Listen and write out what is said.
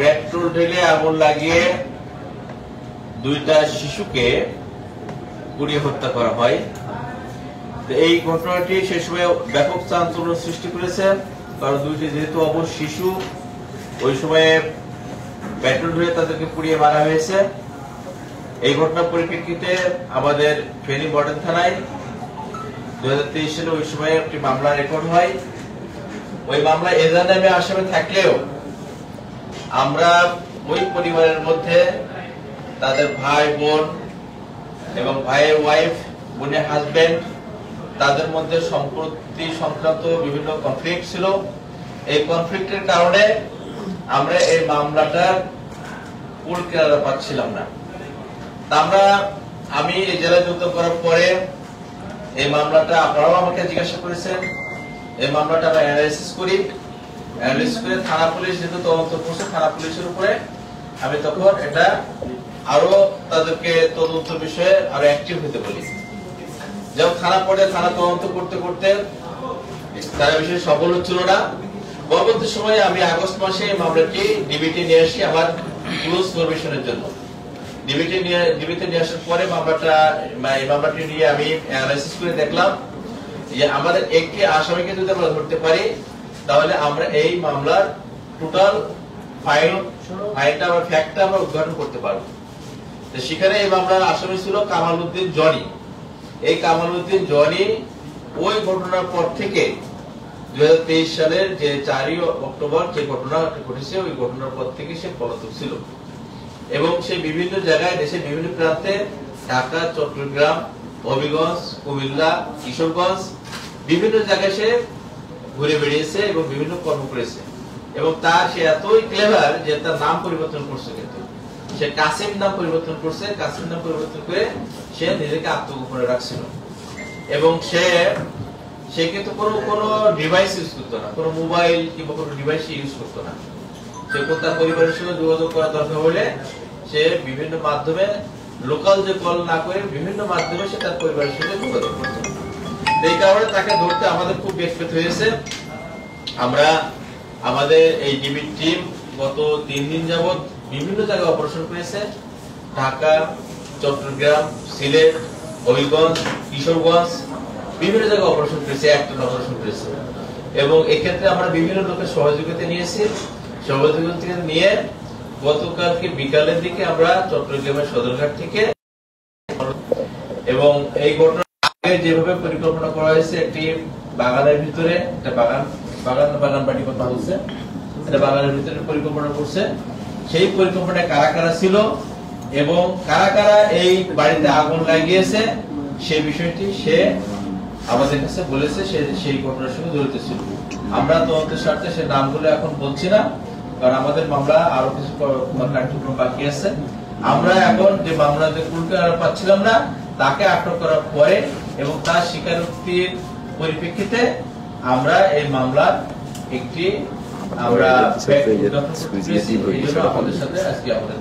Petrol ঢেলে আগুন লাগিয়ে দুইটা শিশুকে পুড়িয়ে হত্যা করা হয়। এই ঘটনাটি সে সময় ব্যাপক চাঞ্চল্য সৃষ্টি করেছে, কারণ দুইটি যেহেতু অবশ শিশু, ওই সময়ে পেট্রোল ঢেলে তাদেরকে পুড়িয়ে মারা হয়েছে। এই ঘটনার পরিপ্রেক্ষিতে আমাদের ফেনী মডেল থানায় 2023 সালে ওই সময় একটি মামলা রেকর্ড হয়। ওই মামলা এজাহার নামে আসামি থাকলেও আমরা ওই পরিবারের মধ্যে তাদের ভাই বোন এবং ভাইয়ের ওয়াইফ, বোনের হাজবেন্ড, তাদের মধ্যে সম্পত্তি সংক্রান্ত বিভিন্ন কনফ্লিক্ট ছিল। এই কনফ্লিক্টের কারণে আমরা এই মামলাটার কুল কিনারা পাচ্ছিলাম না। আমি এই জেলায় যুক্ত করার পরে এই মামলাটা আপনারাও আমাকে জিজ্ঞাসা করেছেন, এই মামলাটা আমরা অ্যানালাইসিস করি। অ্যানালাইসিস করে থানা পুলিশ যেহেতু তদন্ত করছে, থানা পুলিশের উপরে আমি তখন এটা আরো তাদেরকে তদন্ত বিষয়ে আরো অ্যাক্টিভ হতে বলি। যেমন থানা তদন্ত করতে করতে তারা বিষয়ে সফল হচ্ছিল না। পরবর্তী সময়ে আমি আগস্ট মাসে এই মামলাটি ডিবিটি নিয়ে আসি আমার ক্লোজ পরমিশনের জন্য। ডিবিটি নিয়ে আসার পরে মামলাটি নিয়ে আমি অ্যানালাইসিস করে দেখলাম যে আমাদের একটি আসামিকে যদি আমরা ধরতে পারি তাহলে আমরা এই মামলার টোটাল ফাইলটা আমরা ফ্যাক্টটা আমরা উদ্ঘাটন করতে পারবো। সেখানে এই মামলার আসামি ছিল কামাল উদ্দিন জনি। এই কামাল উদ্দিন জনি ওই ঘটনার পর থেকে 2023 সালের যে 4 অক্টোবর যে ঘটনা ঘটেছে ওই ঘটনার পর থেকে সে পলাতক ছিল এবং সে বিভিন্ন জায়গায় দেশের বিভিন্ন প্রান্তে ঢাকা, চট্টগ্রাম, হবিগঞ্জ, কুমিল্লা, কিশোরগঞ্জ বিভিন্ন জায়গায় সে ঘুরে বেড়িয়েছে এবং বিভিন্ন কর্ম করেছে। এবং সে এতই ক্লেভার যে তার নাম পরিবর্তন করছে, কিন্তু সে কাসিম নাম পরিবর্তন করছে। কাসিম নাম পরিবর্তন করে সে নিজেকে আত্মগোপনে রাখছিল এবং সে কিন্তু কোনো ডিভাইস ইউজ করতো না, কোনো মোবাইল কিংবা কোনো ডিভাইস ইউজ করতো না। সে তার পরিবারের সঙ্গে যোগাযোগ করা দরকার হলে সে বিভিন্ন মাধ্যমে, লোকাল যে কল না করে বিভিন্ন মাধ্যমে সে তার পরিবারের সঙ্গে যোগাযোগ করত। এই কারণে তাকে ধরতে আমাদের খুব বেগ হয়েছে। আমরা আমাদের এই ডিবি টিম গত 3 দিন যাবৎ বিভিন্ন জায়গায় অপারেশন করেছে। ঢাকা, চট্টগ্রাম, সিলেট, হবিগঞ্জ, কিশোরগঞ্জ বিভিন্ন জায়গায় অপারেশন করেছে, একটা অপারেশন করেছে এবং এক্ষেত্রে আমরা বিভিন্ন লোকের সহযোগিতা নিয়েছি। সহযোগিতা নিয়ে গতকালকে বিকালের দিকে আমরা চট্টগ্রামের সদরঘাট থেকে এবং এই ঘটনার আগে যেভাবে পরিকল্পনা করা হয়েছে, একটি বাগানের ভিতরে একটা বাগান বাড়ি কথা বলছে, এটা বাগানের ভিতরে পরিকল্পনা করছে। সেই পরিকল্পনায় কারা কারা ছিল এবং কারা কারা এই বাড়িতে আগুন লাগিয়েছে সেই বিষয়টি সে আমাদের কাছে বলেছে। সেই ঘটনার সঙ্গে জড়িত ছিল। আমরা তদন্তের স্বার্থে সে নামগুলো এখন বলছি না, কারণ আমাদের মামলা আরো কিছু কার্যক্রম বাকি আছে। আমরা এখন যে মামলাতে কুলকে পাচ্ছিলাম না, তাকে আটক করার পরে এবং তার স্বীকারোক্তির পরিপ্রেক্ষিতে আমরা এই মামলার একটি আপনাদের সাথে আজকে আমাদের